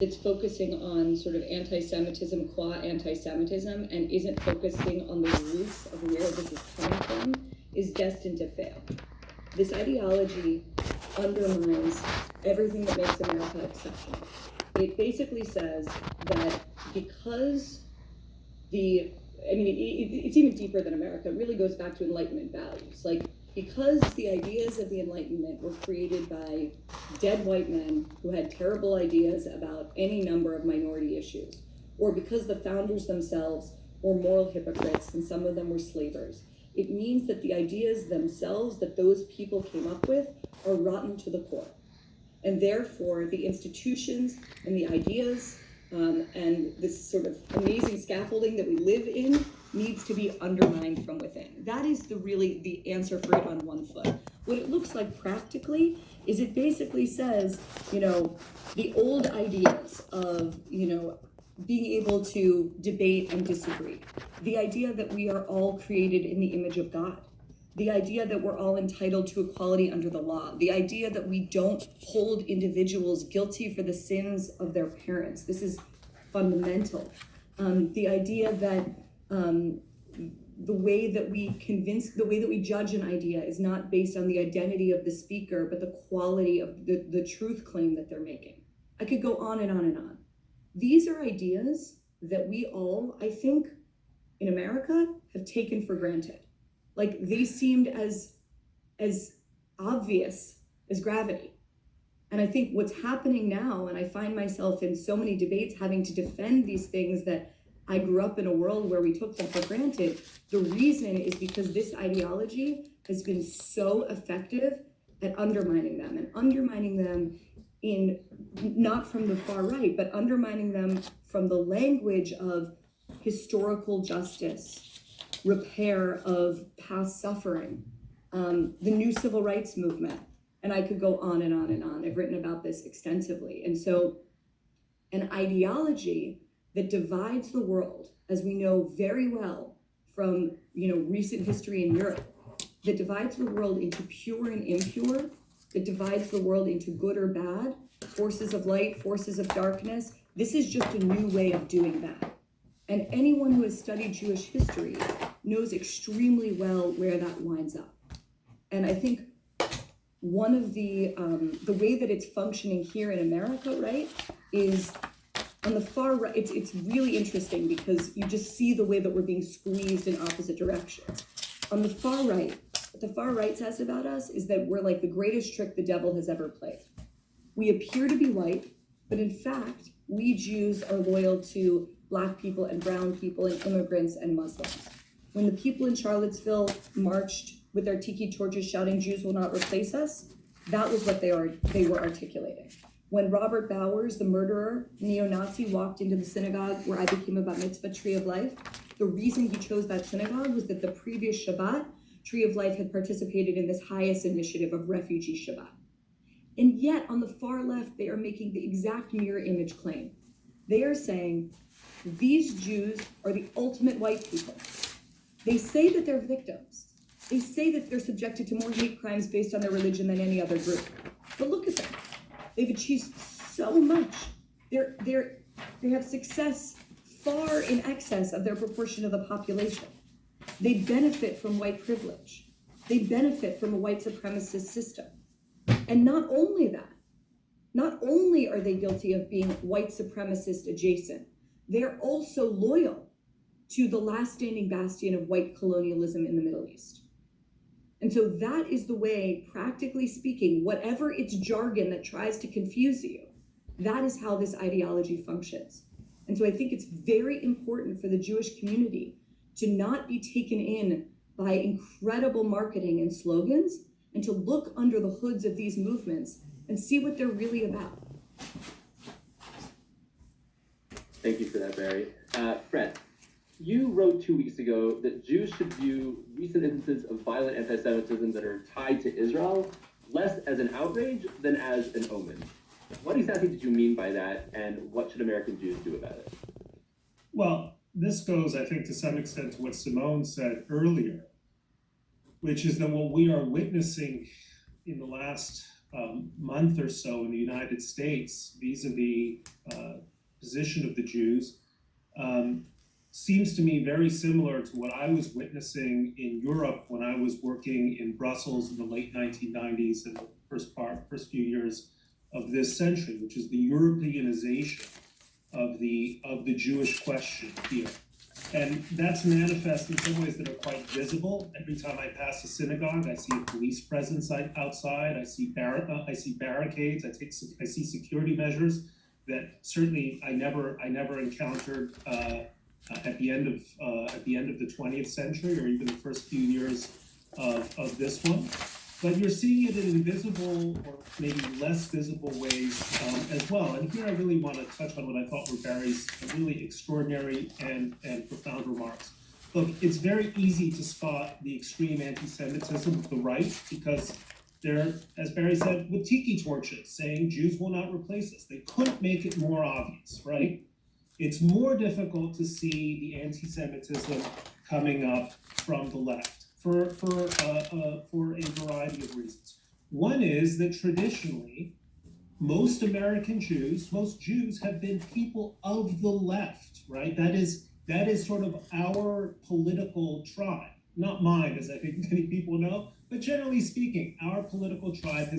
It's focusing on sort of anti-Semitism qua anti-Semitism and isn't focusing on the roots of where this is coming from is destined to fail. This ideology undermines everything that makes America exceptional. It basically says that because it's even deeper than America. It really goes back to Enlightenment values. Like, because the ideas of the Enlightenment were created by dead white men who had terrible ideas about any number of minority issues, or because the founders themselves were moral hypocrites and some of them were slavers, it means that the ideas themselves that those people came up with are rotten to the core. And therefore, the institutions and the ideas and this sort of amazing scaffolding that we live in needs to be undermined from within. That is the answer for it on one foot. What it looks like practically is it basically says, the old ideas of, being able to debate and disagree, the idea that we are all created in the image of God, the idea that we're all entitled to equality under the law, the idea that we don't hold individuals guilty for the sins of their parents. This is fundamental. The idea that the way that we judge an idea is not based on the identity of the speaker, but the quality of the truth claim that they're making. I could go on and on and on. These are ideas that we all, I think, in America have taken for granted. Like, they seemed as obvious as gravity. And I think what's happening now, and I find myself in so many debates having to defend these things that I grew up in a world where we took them for granted, the reason is because this ideology has been so effective at undermining them, and undermining them in, not from the far right, but undermining them from the language of historical justice, repair of past suffering, the new civil rights movement, and I could go on and on and on. I've written about this extensively. And so an ideology that divides the world, as we know very well from recent history in Europe, that divides the world into pure and impure, that divides the world into good or bad, forces of light, forces of darkness. This is just a new way of doing that. And anyone who has studied Jewish history knows extremely well where that winds up. And I think one of the way that it's functioning here in America, right, is on the far right. It's really interesting because you just see the way that we're being squeezed in opposite directions. On the far right, what the far right says about us is that we're like the greatest trick the devil has ever played. We appear to be white, but in fact, we Jews are loyal to Black people and brown people and immigrants and Muslims. When the people in Charlottesville marched with their tiki torches shouting, "Jews will not replace us," that was what they were articulating. When Robert Bowers, the murderer, neo-Nazi, walked into the synagogue where I became a bat mitzvah, Tree of Life, the reason he chose that synagogue was that the previous Shabbat, Tree of Life had participated in this highest initiative of refugee Shabbat. And yet, on the far left, they are making the exact mirror image claim. They are saying, these Jews are the ultimate white people. They say that they're victims. They say that they're subjected to more hate crimes based on their religion than any other group. But look at them. They've achieved so much. They have success far in excess of their proportion of the population. They benefit from white privilege. They benefit from a white supremacist system. And not only that, not only are they guilty of being white supremacist adjacent, they're also loyal to the last standing bastion of white colonialism in the Middle East. And so that is the way, practically speaking, whatever its jargon that tries to confuse you, that is how this ideology functions. And so I think it's very important for the Jewish community to not be taken in by incredible marketing and slogans, and to look under the hoods of these movements and see what they're really about. Thank you for that, Barry. Fred, you wrote 2 weeks ago that Jews should view recent instances of violent anti-Semitism that are tied to Israel less as an outrage than as an omen. What exactly did you mean by that, and what should American Jews do about it? Well, this goes, I think, to some extent to what Simone said earlier, which is that what we are witnessing in the last month or so in the United States vis-a-vis position of the Jews seems to me very similar to what I was witnessing in Europe when I was working in Brussels in the late 1990s and the first few years of this century, which is the Europeanization of the Jewish question here. And that's manifest in some ways that are quite visible. Every time I pass a synagogue, I see a police presence outside. I see barricades. I see security measures that certainly I never encountered at the end of the 20th century or even the first few years of this one. But you're seeing it in invisible or maybe less visible ways as well. And here I really want to touch on what I thought were Barry's really extraordinary and profound remarks. Look, it's very easy to spot the extreme anti-Semitism of the right because they're, as Barry said, with tiki torches saying Jews will not replace us. They couldn't make it more obvious, right? It's more difficult to see the anti-Semitism coming up from the left for a variety of reasons. One is that traditionally, most Jews have been people of the left, right? That is sort of our political tribe, not mine, as I think many people know, but generally speaking, our political tribe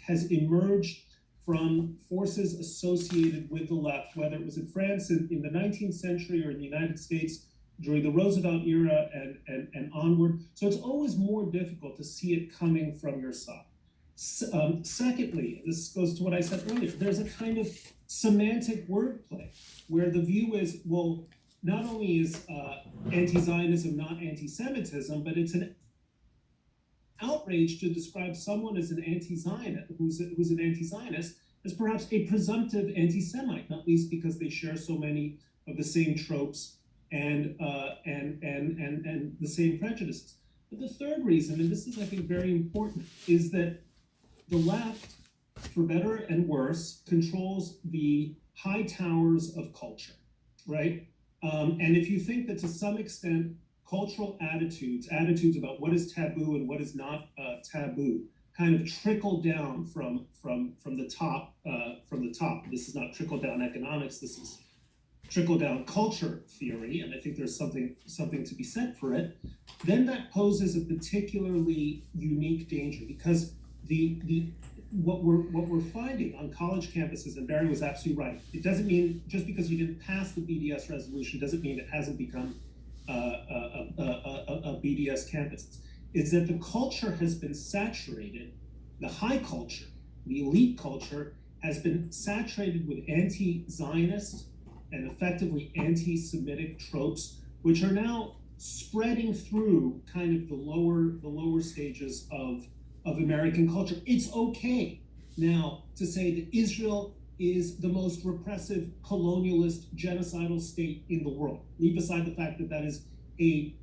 has emerged from forces associated with the left, whether it was in France in the 19th century or in the United States during the Roosevelt era and onward. So it's always more difficult to see it coming from your side. Secondly, this goes to what I said earlier, there's a kind of semantic wordplay where the view is, well, not only is anti-Zionism not anti-Semitism, but it's an outrage to describe someone as an anti-Zionist, who's an anti-Zionist, as perhaps a presumptive anti-Semite, not least because they share so many of the same tropes and the same prejudices. But the third reason, and this is I think very important, is that the left, for better and worse, controls the high towers of culture, right? And if you think that to some extent cultural attitudes about what is taboo and what is not taboo, kind of trickle down from the top. This is not trickle down economics. This is trickle down culture theory, and I think there's something to be said for it. Then that poses a particularly unique danger because what we're finding on college campuses, and Barry was absolutely right. It doesn't mean just because you didn't pass the BDS resolution doesn't mean it hasn't become a BDS campus. Is that the culture has been saturated, the high culture, the elite culture has been saturated with anti-Zionist and effectively anti-Semitic tropes, which are now spreading through kind of the lower stages of American culture. It's okay now to say that Israel is the most repressive, colonialist, genocidal state in the world. Leave aside the fact that that is a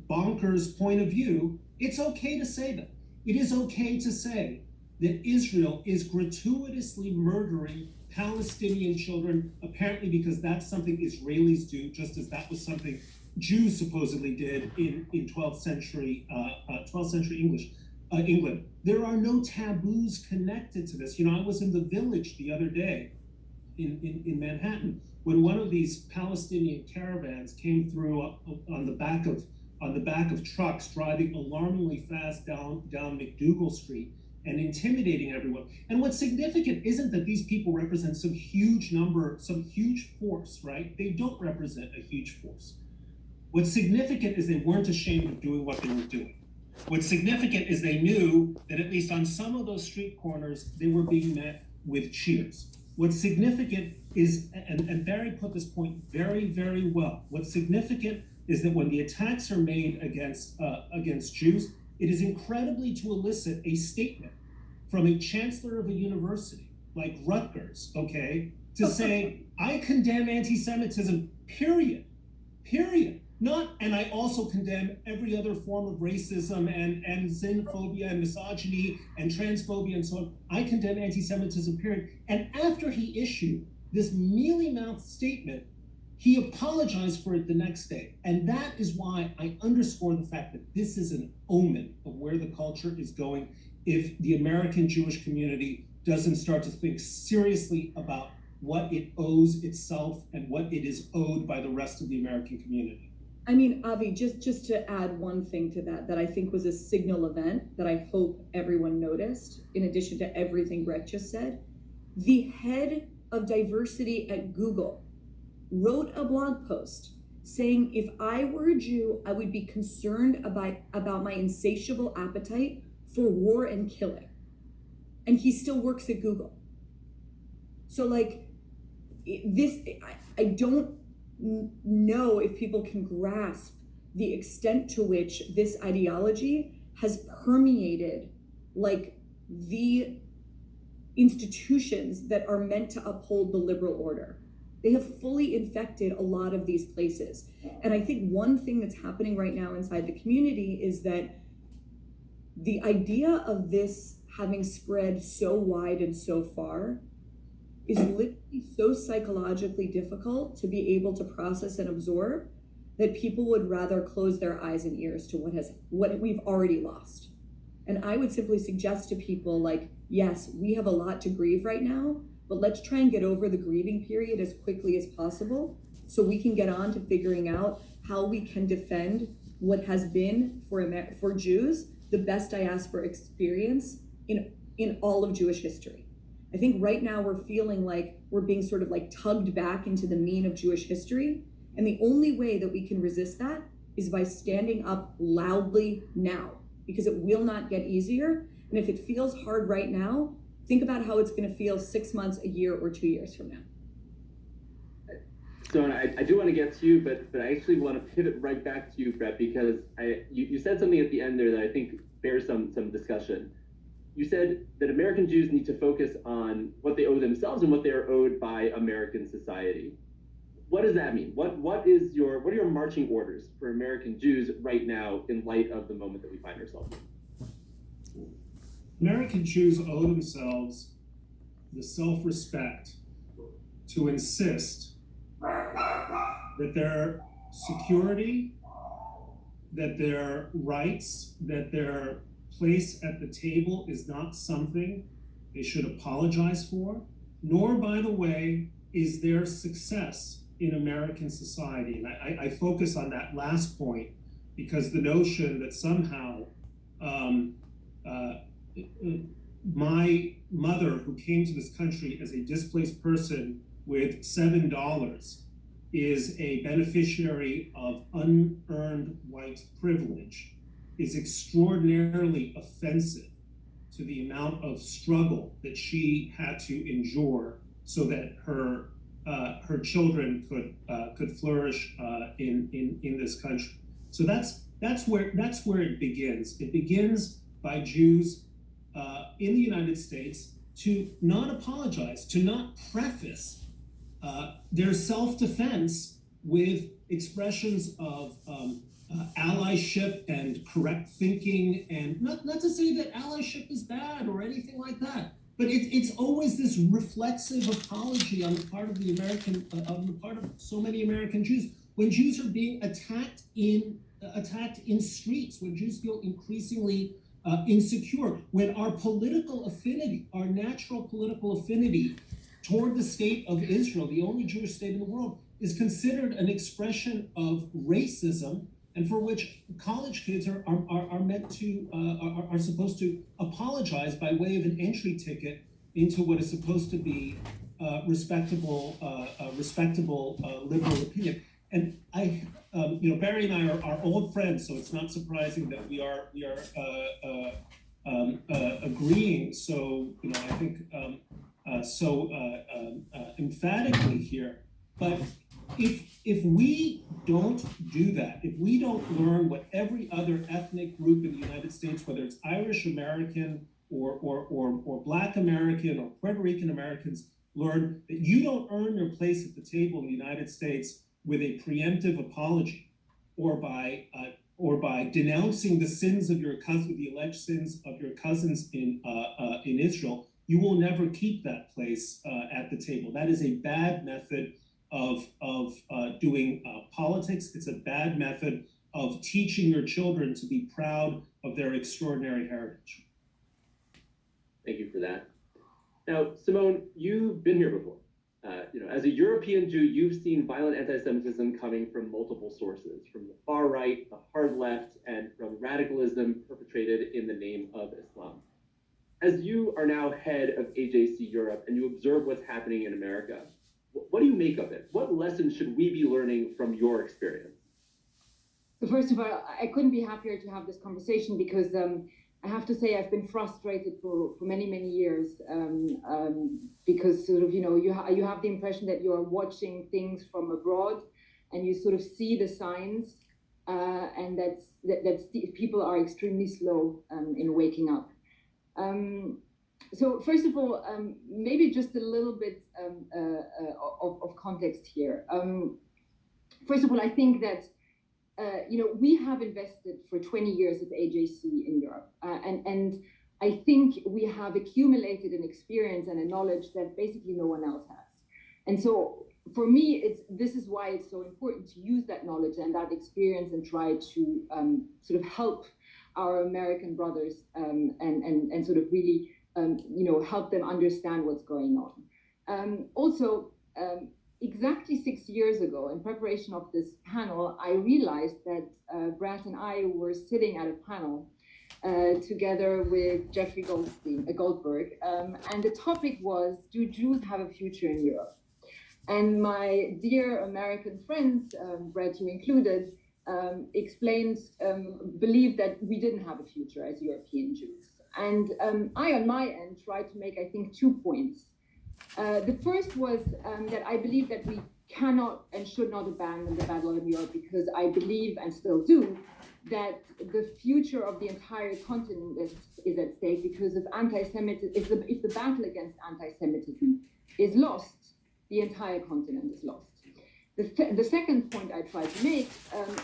bonkers point of view. It's okay to say that. It is okay to say that Israel is gratuitously murdering Palestinian children, apparently because that's something Israelis do, just as that was something Jews supposedly did in 12th century England. There are no taboos connected to this. You know, I was in the Village the other day in Manhattan when one of these Palestinian caravans came through on the back of trucks driving alarmingly fast down McDougal Street and intimidating everyone. And what's significant isn't that these people represent some huge force, right? They don't represent a huge force. What's significant is they weren't ashamed of doing what they were doing. What's significant is they knew that at least on some of those street corners, they were being met with cheers. What's significant is, and Barry put this point very, very well, what's significant is that when the attacks are made against Jews, it is incredibly to elicit a statement from a chancellor of a university like Rutgers, okay, to say, I condemn anti-Semitism, period. Not, and I also condemn every other form of racism and xenophobia and misogyny and transphobia and so on. I condemn anti-Semitism, period. And after he issued this mealy-mouthed statement, he apologized for it the next day. And that is why I underscore the fact that this is an omen of where the culture is going if the American Jewish community doesn't start to think seriously about what it owes itself and what it is owed by the rest of the American community. I mean, Avi, just to add one thing to that I think was a signal event that I hope everyone noticed, in addition to everything Brett just said, the head of diversity at Google wrote a blog post saying, if I were a Jew, I would be concerned about my insatiable appetite for war and killing. And he still works at Google. So like this, I don't know if people can grasp the extent to which this ideology has permeated like the institutions that are meant to uphold the liberal order. They have fully infected a lot of these places. And I think one thing that's happening right now inside the community is that the idea of this having spread so wide and so far is literally so psychologically difficult to be able to process and absorb that people would rather close their eyes and ears to what we've already lost. And I would simply suggest to people like, yes, we have a lot to grieve right now, but let's try and get over the grieving period as quickly as possible so we can get on to figuring out how we can defend what has been for Jews the best diaspora experience in all of Jewish history. I think right now we're feeling like we're being sort of like tugged back into the mean of Jewish history. And the only way that we can resist that is by standing up loudly now, because it will not get easier. And if it feels hard right now, think about how it's going to feel 6 months, a year, or 2 years from now. So I do want to get to you, but I actually want to pivot right back to you, Brett, because you said something at the end there that I think bears some discussion. You said that American Jews need to focus on what they owe themselves and what they are owed by American society. What does that mean? What are your marching orders for American Jews right now in light of the moment that we find ourselves in? American Jews owe themselves the self-respect to insist that their security, that their rights, that their place at the table is not something they should apologize for, nor, by the way, is their success in American society. And I focus on that last point because the notion that somehow my mother, who came to this country as a displaced person with $7, is a beneficiary of unearned white privilege, is extraordinarily offensive to the amount of struggle that she had to endure so that her children could flourish in this country. So that's where it begins. It begins by Jews in the United States to not apologize, to not preface their self-defense with expressions of allyship and correct thinking, and not to say that allyship is bad or anything like that, but it's always this reflexive apology on the part of so many American Jews when Jews are being attacked in streets, when Jews feel increasingly insecure, when our political affinity, our natural political affinity toward the state of Israel, the only Jewish state in the world, is considered an expression of racism, and for which college kids are supposed to apologize by way of an entry ticket into what is supposed to be respectable liberal opinion. And Barry and I are old friends, so it's not surprising that we are agreeing. So I think emphatically here. But if we don't do that, if we don't learn what every other ethnic group in the United States, whether it's Irish American or Black American or Puerto Rican Americans, learn that you don't earn your place at the table in the United States with a preemptive apology, or by denouncing the sins of your cousin, the alleged sins of your cousins in Israel, you will never keep that place at the table. That is a bad method of doing politics. It's a bad method of teaching your children to be proud of their extraordinary heritage. Thank you for that. Now, Simone, you've been here before. As a European Jew, you've seen violent anti-Semitism coming from multiple sources, from the far right, the hard left, and from radicalism perpetrated in the name of Islam. As you are now head of AJC Europe and you observe what's happening in America, what do you make of it? What lessons should we be learning from your experience? So first of all, I couldn't be happier to have this conversation because I have to say I've been frustrated for many, many years because sort of, you have the impression that you're watching things from abroad and you sort of see the signs and that people are extremely slow in waking up. So first of all, maybe just a little bit of context here. First of all, I think that we have invested for 20 years at AJC in Europe, and I think we have accumulated an experience and a knowledge that basically no one else has. And so for me, this is why it's so important to use that knowledge and that experience and try to sort of help our American brothers and sort of really help them understand what's going on. Also, exactly 6 years ago, in preparation of this panel, I realized that Brett and I were sitting at a panel together with Jeffrey Goldberg, and the topic was, do Jews have a future in Europe? And my dear American friends, Brett, you included, believed that we didn't have a future as European Jews. And I, on my end, tried to make, I think, 2 points. The first was that I believe that we cannot and should not abandon the battle in Europe because I believe, and still do, that the future of the entire continent is at stake because of anti-Semitism. If the battle against anti-Semitism is lost, the entire continent is lost. The second point I try to make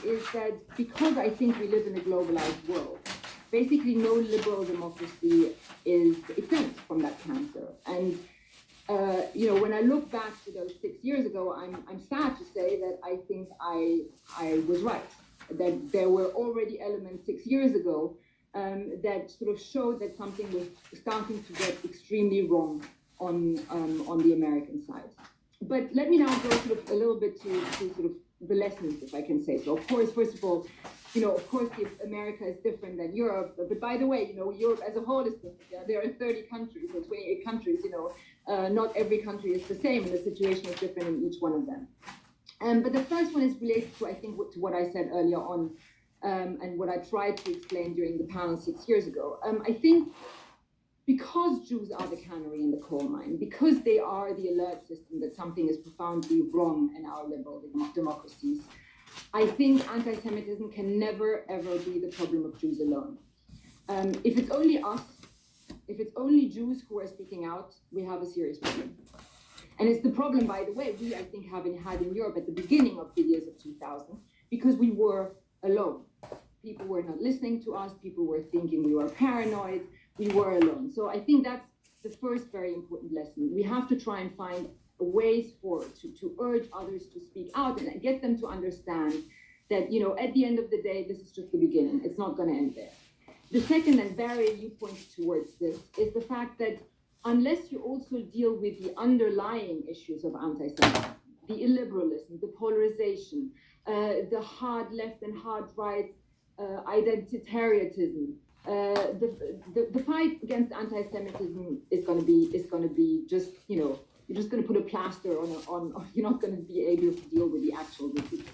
is that because I think we live in a globalized world, basically no liberal democracy is exempt from that cancer. And when I look back to those 6 years ago, I'm sad to say that I think I was right. That there were already elements 6 years ago that sort of showed that something was starting to get extremely wrong on the American side. But let me now go sort of a little bit to sort of the lessons, if I can say so. Of course, first of all, of course, if America is different than Europe, but by the way, Europe as a whole is different. Yeah? There are 30 countries or 28 countries, not every country is the same, and the situation is different in each one of them. But the first one is related to, I think, to what I said earlier on, and what I tried to explain during the panel 6 years ago. I think because Jews are the canary in the coal mine, because they are the alert system that something is profoundly wrong in our liberal democracies, I think anti-Semitism can never, ever be the problem of Jews alone. If it's only us, if it's only Jews who are speaking out, we have a serious problem. And it's the problem, by the way, we, I think, had in Europe at the beginning of the years of 2000, because we were alone. People were not listening to us. People were thinking we were paranoid. We were alone. So I think that's the first very important lesson. We have to try and find ways to urge others to speak out and get them to understand that, at the end of the day, this is just the beginning. It's not going to end there. The second, and Barry, you pointed towards this, is the fact that unless you also deal with the underlying issues of anti-Semitism, the illiberalism, the polarization, the hard left and hard right, identitarianism, the fight against anti-Semitism is going to be just, you're just going to put a plaster on you're not going to be able to deal with the actual disease.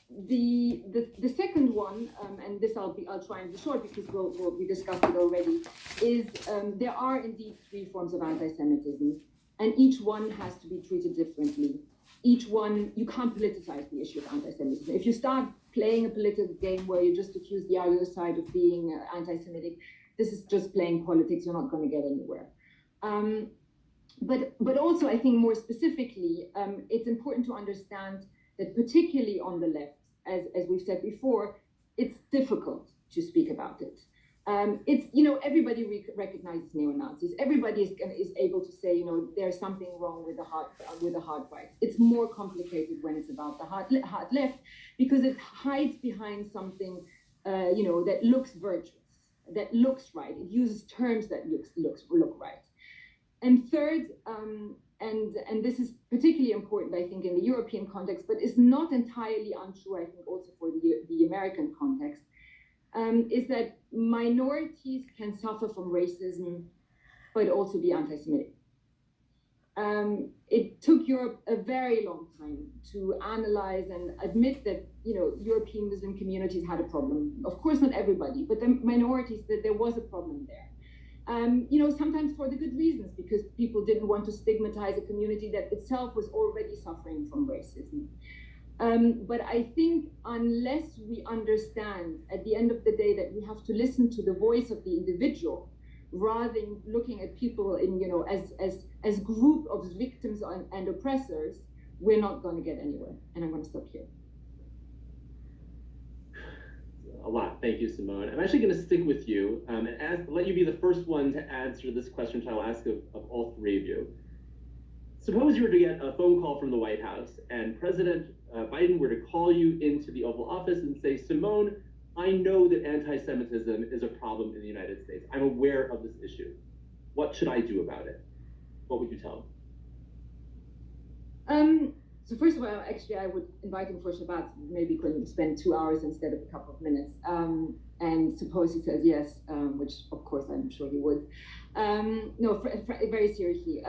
The second one, and this I'll try and be short because we discussed it already, is there are indeed 3 forms of anti-Semitism, and each one has to be treated differently. Each one, you can't politicize the issue of anti-Semitism. If you start playing a political game where you just accuse the other side of being anti-Semitic, this is just playing politics. You're not going to get anywhere. But also, I think more specifically, it's important to understand that particularly on the left, as we've said before, it's difficult to speak about it. It's, everybody recognizes neo-Nazis. Everybody is able to say, there's something wrong with the hard right. It's more complicated when it's about the hard left because it hides behind something, that looks virtuous. that looks right. It uses terms that look right. And third, and this is particularly important, I think, in the European context, but is not entirely untrue, I think, also for the American context, is that minorities can suffer from racism, but also be anti-Semitic. It took Europe a very long time to analyze and admit that, European Muslim communities had a problem. Of course, not everybody, but the minorities, that there was a problem there. Sometimes for the good reasons, because people didn't want to stigmatize a community that itself was already suffering from racism. But I think unless we understand at the end of the day that we have to listen to the voice of the individual, rather than looking at people in, as group of victims and oppressors, we're not going to get anywhere. And I'm going to stop here. A lot. Thank you, Simone. I'm actually going to stick with you and let you be the first one to answer this question, which I'll ask of all three of you. Suppose you were to get a phone call from the White House and President Biden were to call you into the Oval Office and say, Simone, I know that anti-Semitism is a problem in the United States. I'm aware of this issue. What should I do about it? What would you tell him? So first of all, actually, I would invite him for Shabbat. Maybe couldn't spend 2 hours instead of a couple of minutes. And suppose he says yes, which of course I'm sure he would. No, very seriously.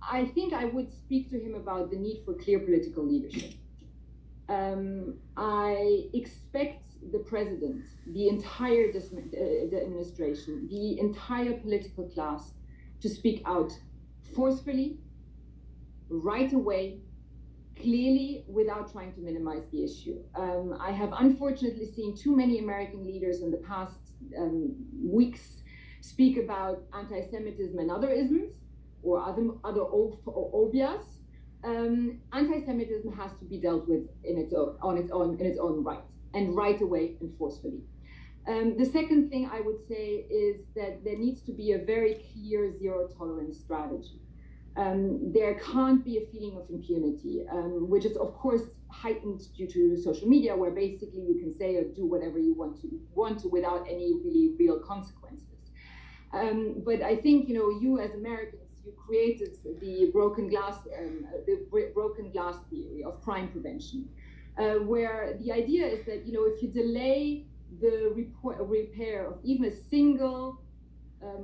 I think I would speak to him about the need for clear political leadership. I expect the president, the entire the administration, the entire political class to speak out forcefully, right away, clearly, without trying to minimize the issue. I have unfortunately seen too many American leaders in the past weeks speak about anti-Semitism and other isms or other obias. Anti-Semitism has to be dealt with in its own right, and right away and forcefully. The second thing I would say is that there needs to be a very clear zero tolerance strategy. There can't be a feeling of impunity, which is of course heightened due to social media, where basically you can say or do whatever you want to without any really real consequences. But I think you as Americans, you created the broken glass theory of crime prevention, where the idea is that if you delay the repair of even a single